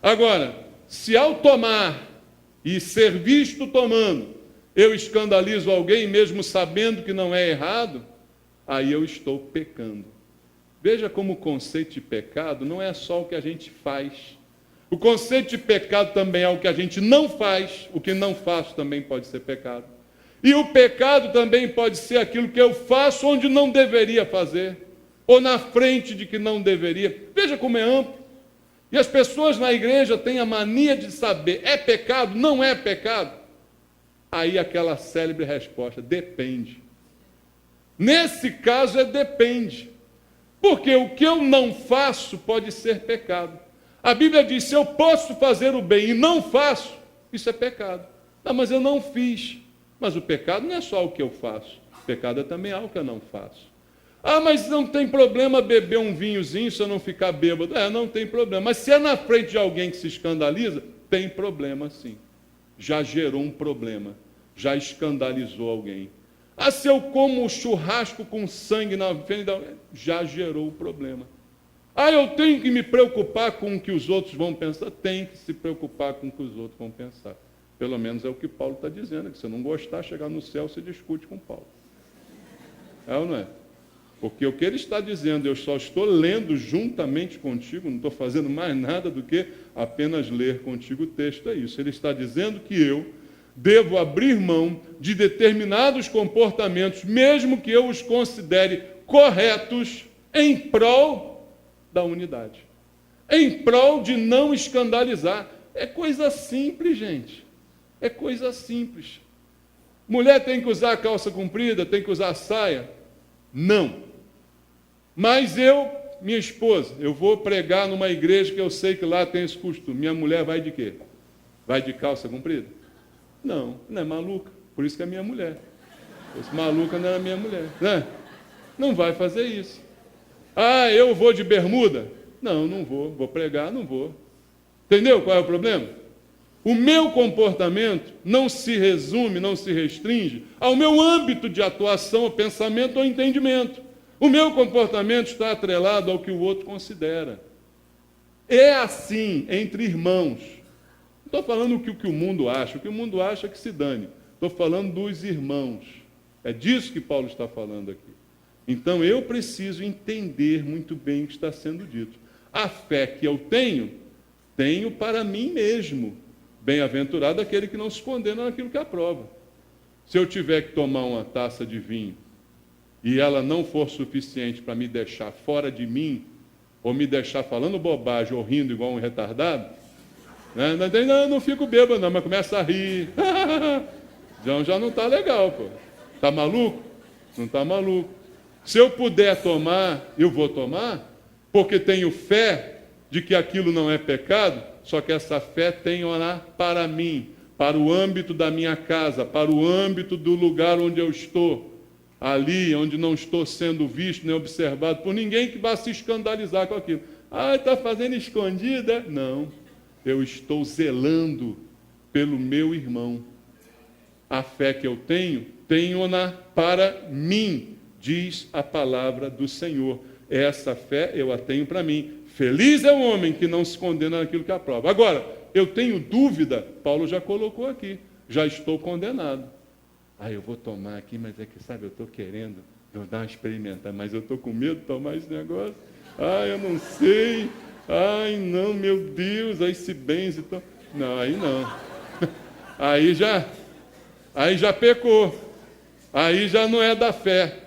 Agora, se ao tomar e ser visto tomando, eu escandalizo alguém mesmo sabendo que não é errado, aí eu estou pecando. Veja como o conceito de pecado não é só o que a gente faz. O conceito de pecado também é o que a gente não faz, o que não faço também pode ser pecado. E o pecado também pode ser aquilo que eu faço onde não deveria fazer, ou na frente de que não deveria. Veja como é amplo. E as pessoas na igreja têm a mania de saber, é pecado, não é pecado? Aí aquela célebre resposta, depende. Nesse caso depende. Porque o que eu não faço pode ser pecado. A Bíblia diz, se eu posso fazer o bem e não faço, isso é pecado. Não, mas eu não fiz. Mas o pecado não é só o que eu faço. O pecado é também algo que eu não faço. Ah, mas não tem problema beber um vinhozinho se eu não ficar bêbado. Não tem problema. Mas se é na frente de alguém que se escandaliza, tem problema sim. Já gerou um problema. Já escandalizou alguém. Ah, se eu como churrasco com sangue na frente, já gerou o problema. Ah, eu tenho que me preocupar com o que os outros vão pensar? Tem que se preocupar com o que os outros vão pensar. Pelo menos é o que Paulo está dizendo, que se não gostar, chegar no céu, você discute com Paulo. É ou não é? Porque o que ele está dizendo, eu só estou lendo juntamente contigo, não estou fazendo mais nada do que apenas ler contigo o texto, é isso. Ele está dizendo que eu devo abrir mão de determinados comportamentos, mesmo que eu os considere corretos, em prol da unidade. Em prol de não escandalizar. É coisa simples, gente. É coisa simples. Mulher tem que usar calça comprida, tem que usar saia? Não. Mas eu, minha esposa, eu vou pregar numa igreja que eu sei que lá tem esse costume. Minha mulher vai de quê? Vai de calça comprida? Não, não é maluca. Por isso que é minha mulher. Se fosse maluca, não era minha mulher. Né? Não vai fazer isso. Ah, eu vou de bermuda? Não, não vou. Vou pregar, não vou. Entendeu qual é o problema? O meu comportamento não se resume, não se restringe ao meu âmbito de atuação, pensamento ou entendimento. O meu comportamento está atrelado ao que o outro considera. É assim entre irmãos. Não estou falando o que o mundo acha. O que o mundo acha é que se dane. Estou falando dos irmãos. É disso que Paulo está falando aqui. Então eu preciso entender muito bem o que está sendo dito. A fé que eu tenho para mim mesmo. Bem-aventurado aquele que não se condena naquilo que aprova. Se eu tiver que tomar uma taça de vinho e ela não for suficiente para me deixar fora de mim, ou me deixar falando bobagem ou rindo igual um retardado, né? Não fico bêbado não, mas começa a rir. Já não está legal, pô. Está maluco? Não está maluco. Se eu puder tomar, eu vou tomar, porque tenho fé de que aquilo não é pecado, só que essa fé tenho lá para mim, para o âmbito da minha casa, para o âmbito do lugar onde eu estou, ali onde não estou sendo visto nem observado por ninguém que vá se escandalizar com aquilo. Ah, está fazendo escondida? Não, eu estou zelando pelo meu irmão. A fé que eu tenho-na para mim, diz a palavra do Senhor. Essa fé eu a tenho para mim. Feliz é o homem que não se condena naquilo que aprova. Agora, eu tenho dúvida, Paulo já colocou aqui, já estou condenado. Ah, eu vou tomar aqui, mas é que, sabe, eu estou querendo, eu dar uma experimentar, mas eu estou com medo de tomar esse negócio. Ah, eu não sei. Ai, não, meu Deus, aí se benze. Não, aí não. Aí já pecou. Aí já não é da fé,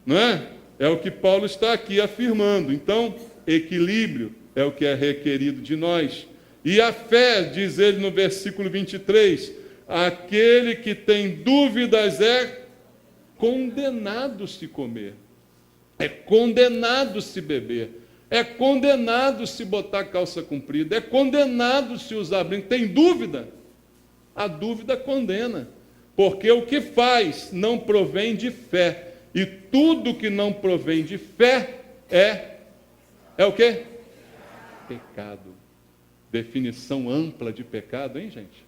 não é? É o que Paulo está aqui afirmando. Então, equilíbrio é o que é requerido de nós. E a fé, diz ele no versículo 23, aquele que tem dúvidas é condenado se comer, é condenado se beber, é condenado se botar calça comprida, é condenado se usar brinco. Tem dúvida? A dúvida condena, porque o que faz não provém de fé, e tudo que não provém de fé é o quê? Pecado. Definição ampla de pecado, hein, gente?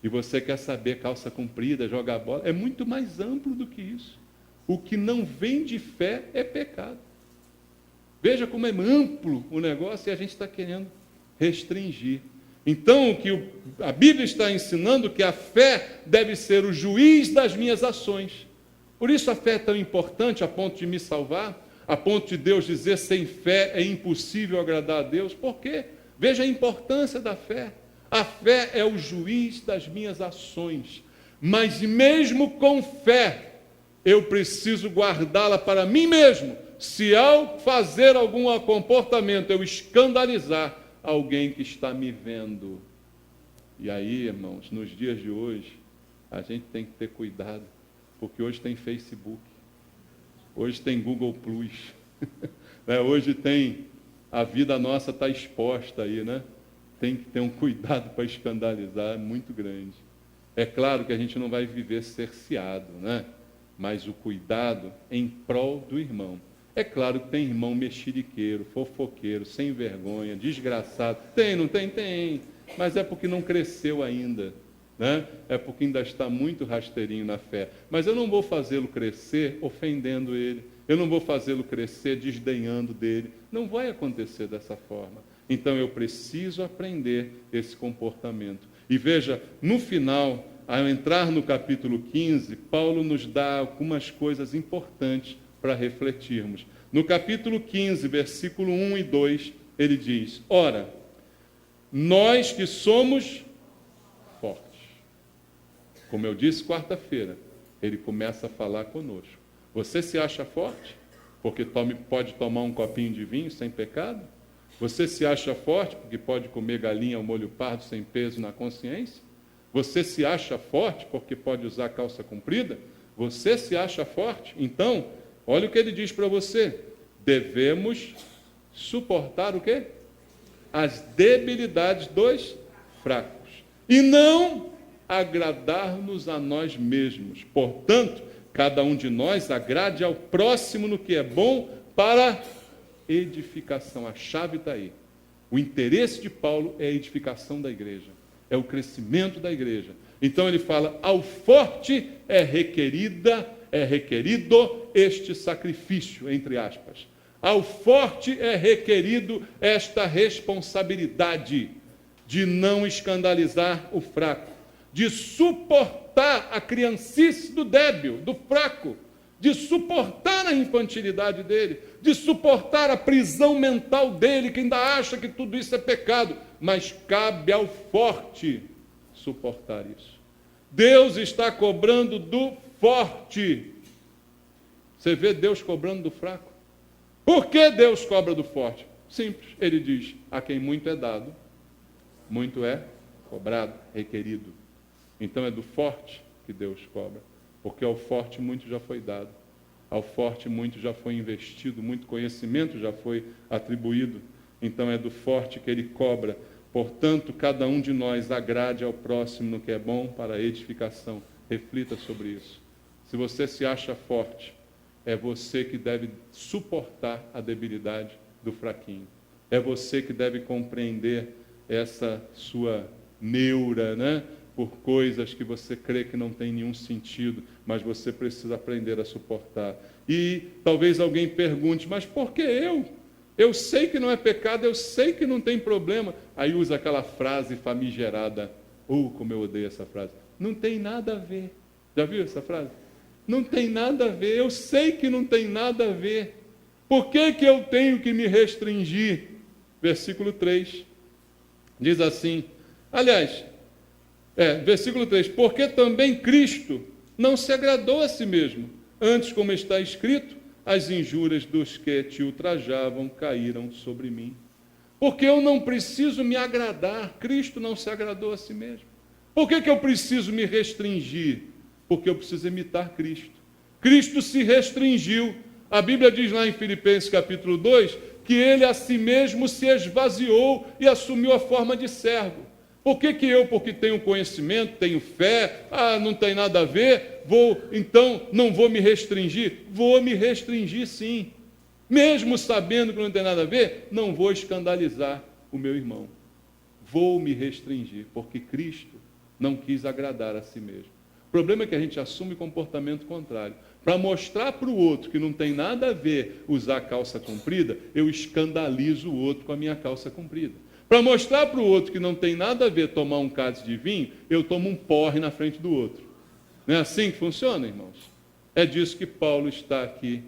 E você quer saber calça comprida, jogar bola? É muito mais amplo do que isso. O que não vem de fé é pecado. Veja como é amplo o negócio e a gente está querendo restringir. Então, o que a Bíblia está ensinando que a fé deve ser o juiz das minhas ações. Por isso a fé é tão importante a ponto de me salvar, a ponto de Deus dizer sem fé é impossível agradar a Deus. Por quê? Veja a importância da fé. A fé é o juiz das minhas ações. Mas mesmo com fé, eu preciso guardá-la para mim mesmo. Se ao fazer algum comportamento eu escandalizar alguém que está me vendo. E aí, irmãos, nos dias de hoje, a gente tem que ter cuidado, porque hoje tem Facebook, hoje tem Google Plus, né? Hoje tem, a vida nossa está exposta aí, né? Tem que ter um cuidado para escandalizar, é muito grande. É claro que a gente não vai viver cerceado, né? Mas o cuidado em prol do irmão. É claro que tem irmão mexeriqueiro, fofoqueiro, sem vergonha, desgraçado. Tem, não tem? Tem. Mas é porque não cresceu ainda, né? É porque ainda está muito rasteirinho na fé. Mas eu não vou fazê-lo crescer ofendendo ele. Eu não vou fazê-lo crescer desdenhando dele. Não vai acontecer dessa forma. Então eu preciso aprender esse comportamento. E veja, no final, ao entrar no capítulo 15, Paulo nos dá algumas coisas importantes para refletirmos. No capítulo 15, versículo 1 e 2, ele diz: ora, nós que somos fortes. Como eu disse quarta-feira, ele começa a falar conosco. Você se acha forte? Porque pode tomar um copinho de vinho sem pecado? Você se acha forte porque pode comer galinha ao molho pardo sem peso na consciência? Você se acha forte porque pode usar calça comprida? Você se acha forte? Então, olha o que ele diz para você. devemos suportar o quê? As debilidades dos fracos. E não agradar-nos a nós mesmos. Portanto, cada um de nós agrade ao próximo no que é bom para edificação. A chave está aí. O interesse de Paulo é a edificação da igreja. É o crescimento da igreja. Então ele fala, ao forte é requerido este sacrifício, entre aspas. Ao forte é requerido esta responsabilidade de não escandalizar o fraco, de suportar a criancice do débil, do fraco, de suportar a infantilidade dele, de suportar a prisão mental dele, que ainda acha que tudo isso é pecado, mas cabe ao forte suportar isso. Deus está cobrando do forte. Você vê Deus cobrando do fraco? Por que Deus cobra do forte? Simples, ele diz, a quem muito é dado, muito é cobrado, requerido. Então é do forte que Deus cobra, porque ao forte muito já foi dado, ao forte muito já foi investido, muito conhecimento já foi atribuído, então é do forte que ele cobra. Portanto, cada um de nós agrade ao próximo no que é bom para a edificação. Reflita sobre isso. Se você se acha forte, é você que deve suportar a debilidade do fraquinho. É você que deve compreender essa sua neura, né? Por coisas que você crê que não tem nenhum sentido, mas você precisa aprender a suportar. E talvez alguém pergunte, mas por que eu? Eu sei que não é pecado, eu sei que não tem problema. Aí usa aquela frase famigerada. Como eu odeio essa frase. Não tem nada a ver. Já viu essa frase? Não tem nada a ver. Eu sei que não tem nada a ver. Por que que eu tenho que me restringir? Versículo 3. Diz assim. Aliás, versículo 3. Porque também Cristo não se agradou a si mesmo. Antes, como está escrito, as injúrias dos que te ultrajavam caíram sobre mim. Porque eu não preciso me agradar. Cristo não se agradou a si mesmo. Por que que eu preciso me restringir? Porque eu preciso imitar Cristo. Cristo se restringiu. A Bíblia diz lá em Filipenses capítulo 2, que ele a si mesmo se esvaziou e assumiu a forma de servo. Por que que eu, porque tenho conhecimento, tenho fé, não tem nada a ver, então não vou me restringir? Vou me restringir sim. Mesmo sabendo que não tem nada a ver, não vou escandalizar o meu irmão. Vou me restringir, porque Cristo não quis agradar a si mesmo. O problema é que a gente assume comportamento contrário. Para mostrar para o outro que não tem nada a ver usar calça comprida, eu escandalizo o outro com a minha calça comprida. Para mostrar para o outro que não tem nada a ver tomar um cálice de vinho, eu tomo um porre na frente do outro. Não é assim que funciona, irmãos? É disso que Paulo está aqui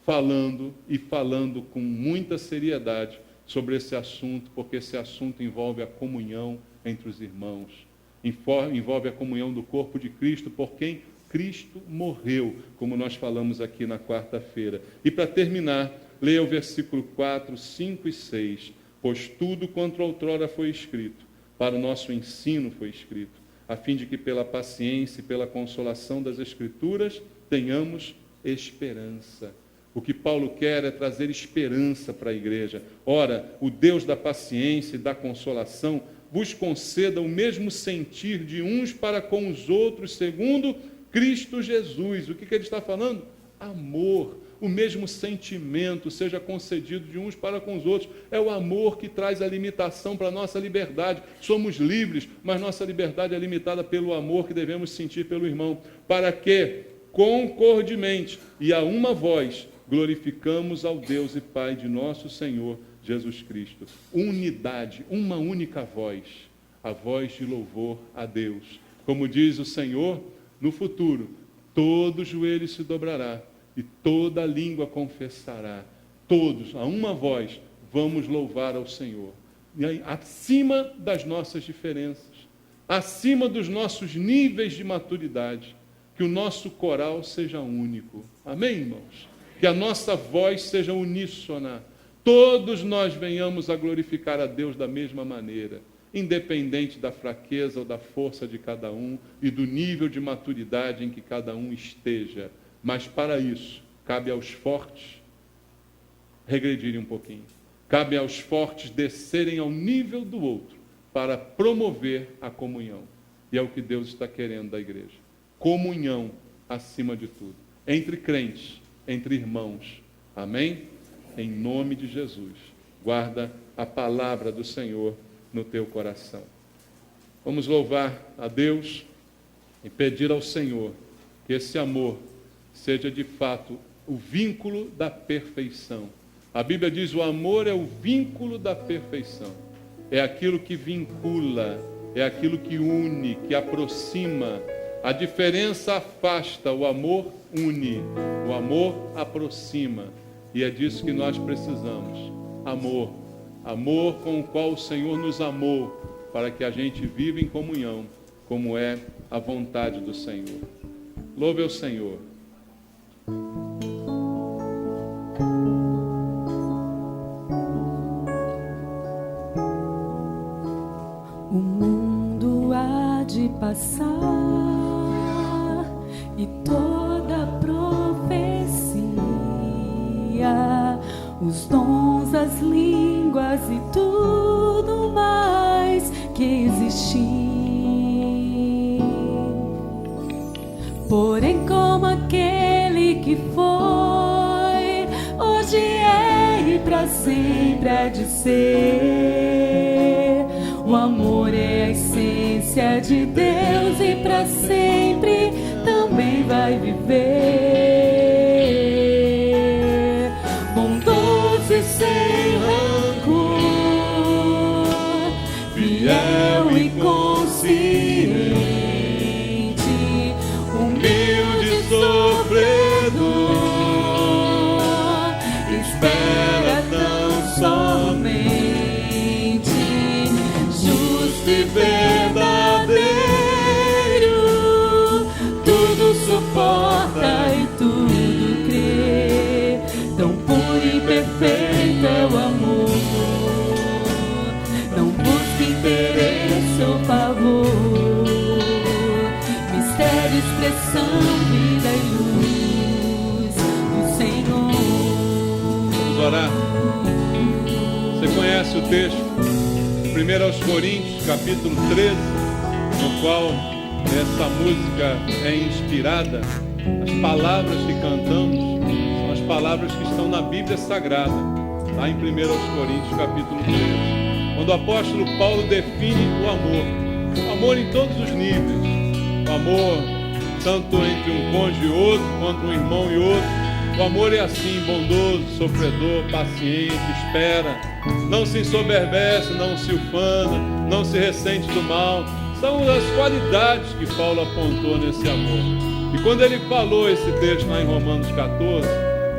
falando, e falando com muita seriedade sobre esse assunto, porque esse assunto envolve a comunhão entre os irmãos, envolve a comunhão do corpo de Cristo, por quem Cristo morreu, como nós falamos aqui na quarta-feira. E para terminar, leia o versículo 4, 5 e 6. Pois tudo quanto outrora foi escrito, para o nosso ensino foi escrito, a fim de que pela paciência e pela consolação das Escrituras tenhamos esperança. O que Paulo quer é trazer esperança para a igreja. Ora, o Deus da paciência e da consolação vos conceda o mesmo sentir de uns para com os outros, segundo Cristo Jesus. O que ele está falando? Amor. O mesmo sentimento seja concedido de uns para com os outros. É o amor que traz a limitação para a nossa liberdade. Somos livres, mas nossa liberdade é limitada pelo amor que devemos sentir pelo irmão. Para que, concordemente e a uma voz, glorificamos ao Deus e Pai de nosso Senhor Jesus Cristo. Unidade, uma única voz, a voz de louvor a Deus. Como diz o Senhor, no futuro, todo joelho se dobrará e toda língua confessará. Todos, a uma voz, vamos louvar ao Senhor. E aí, acima das nossas diferenças, acima dos nossos níveis de maturidade, que o nosso coral seja único. Amém, irmãos? Que a nossa voz seja uníssona. Todos nós venhamos a glorificar a Deus da mesma maneira, independente da fraqueza ou da força de cada um e do nível de maturidade em que cada um esteja. Mas para isso, cabe aos fortes regredirem um pouquinho. Cabe aos fortes descerem ao nível do outro para promover a comunhão. E é o que Deus está querendo da igreja. Comunhão acima de tudo. Entre crentes, entre irmãos. Amém? Em nome de Jesus. Guarda a palavra do Senhor no teu coração. Vamos louvar a Deus e pedir ao Senhor que esse amor seja de fato o vínculo da perfeição. A Bíblia diz: o amor é o vínculo da perfeição. É aquilo que vincula, é aquilo que une, que aproxima. A diferença afasta, o amor une, o amor aproxima. E é disso que nós precisamos. Amor. Amor com o qual o Senhor nos amou, para que a gente viva em comunhão, como é a vontade do Senhor. Louve ao Senhor. O mundo há de passar e toda profecia, os dons, as línguas e tudo mais que existir. Porém, como aquele que foi, hoje é e para sempre há de ser. O amor é a essência de Deus e para sempre também vai viver. Bondoso e sem rancor, fiel e consciente, humilde e sofredor, espera tão somente, justo e verdadeiro, tudo suporta e tudo crê. Tão puro e perfeito é o amor, não busca interesse ou favor, mistério, expressão, vida e luz do Senhor. Vamos orar. Você conhece o texto, 1 Coríntios, capítulo 13, no qual essa música é inspirada. As palavras que cantamos são as palavras que estão na Bíblia Sagrada, lá em 1 Coríntios, capítulo 13. Quando o apóstolo Paulo define o amor em todos os níveis, o amor tanto entre um cônjuge e outro, quanto um irmão e outro. O amor é assim, bondoso, sofredor, paciente, espera, não se ensoberbece, não se ufana, não se ressente do mal. São as qualidades que Paulo apontou nesse amor. E quando ele falou esse texto lá em Romanos 14,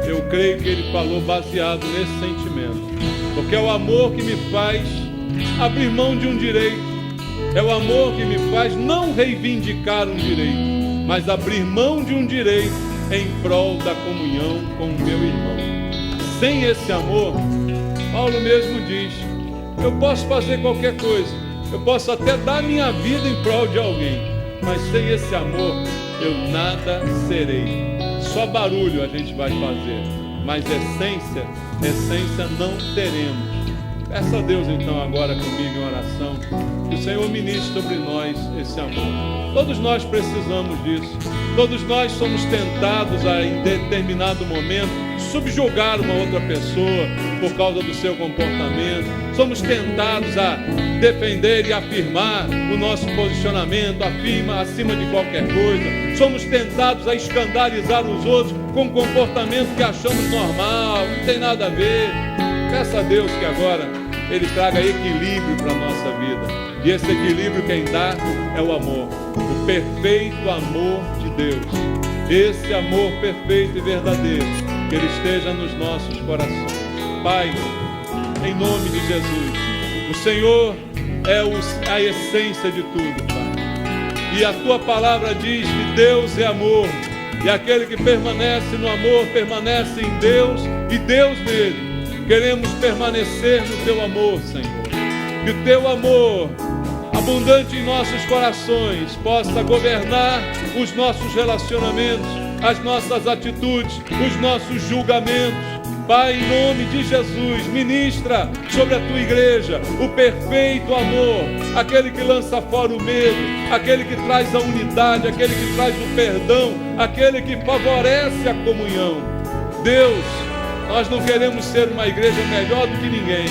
eu creio que ele falou baseado nesse sentimento. Porque é o amor que me faz abrir mão de um direito. É o amor que me faz não reivindicar um direito, mas abrir mão de um direito em prol da comunhão com o meu irmão. Sem esse amor, Paulo mesmo diz, eu posso fazer qualquer coisa, eu posso até dar minha vida em prol de alguém, mas sem esse amor eu nada serei. Só barulho a gente vai fazer, mas essência não teremos. Peça a Deus então agora comigo em oração, que o Senhor ministre sobre nós esse amor. Todos nós precisamos disso. Todos nós somos tentados a, em determinado momento, subjugar uma outra pessoa por causa do seu comportamento. Somos tentados a defender e afirmar o nosso posicionamento, afirma acima de qualquer coisa. Somos tentados a escandalizar os outros com um comportamento que achamos normal, não tem nada a ver. Peça a Deus que agora Ele traga equilíbrio para a nossa vida. E esse equilíbrio quem dá é o amor. O perfeito amor de Deus. Esse amor perfeito e verdadeiro, que Ele esteja nos nossos corações. Pai, em nome de Jesus, o Senhor é a essência de tudo, Pai. E a Tua palavra diz que Deus é amor. E aquele que permanece no amor, permanece em Deus e Deus nele. Queremos permanecer no Teu amor, Senhor. Que o Teu amor, abundante em nossos corações, possa governar os nossos relacionamentos, as nossas atitudes, os nossos julgamentos. Pai, em nome de Jesus, ministra sobre a tua igreja o perfeito amor, aquele que lança fora o medo, aquele que traz a unidade, aquele que traz o perdão, aquele que favorece a comunhão. Deus, nós não queremos ser uma igreja melhor do que ninguém,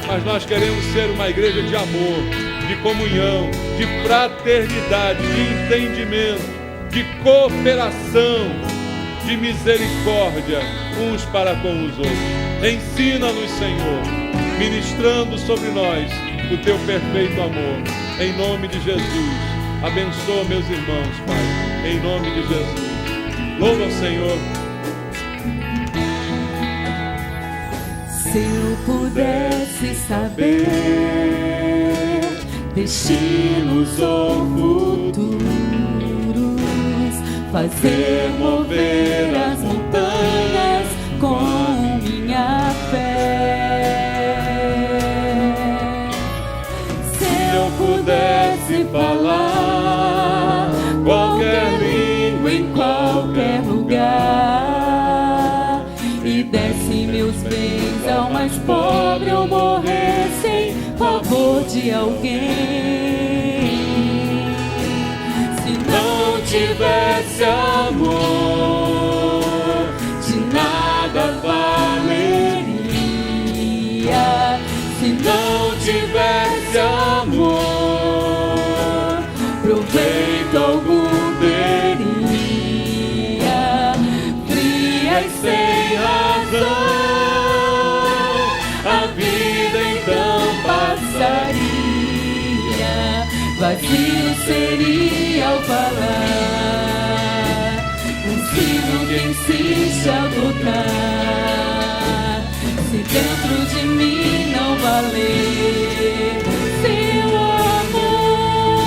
mas nós queremos ser uma igreja de amor, de comunhão, de fraternidade, de entendimento, de cooperação, de misericórdia uns para com os outros. Ensina-nos, Senhor, ministrando sobre nós o teu perfeito amor. Em nome de Jesus, abençoa meus irmãos, Pai. Em nome de Jesus. Louva o Senhor. Se eu pudesse saber destinos ou futuros, fazer mover as montanhas com minha fé. Se eu pudesse falar qualquer língua em qualquer lugar e desse meus bens ao mais pobre ou morresse em favor de alguém, tivesse amor, de nada valeria. Se não tivesse amor, proveito algum teria. Fria e sem razão, a vida então passaria. Vazio seria ao falar, um sino que insiste ao tocar. Se dentro de mim não valer seu amor,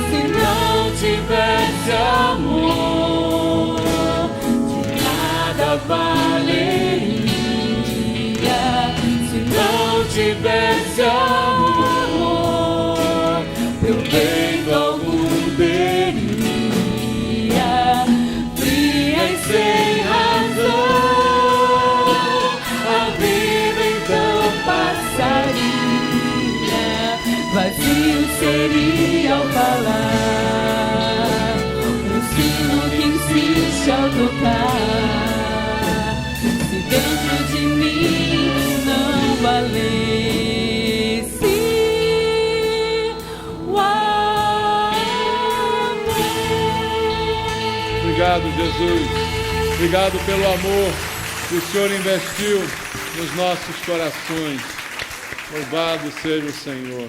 se não tivesse amor, de nada valeria. Se não tivesse amor, proveito algum teria. Fria e sem razão, a vida então passaria. Vazio seria ao falar, um sino que insiste ao tocar. Se dentro de mim não valesse o amor. Obrigado, Jesus. Obrigado pelo amor que o Senhor investiu nos nossos corações. Louvado seja o Senhor.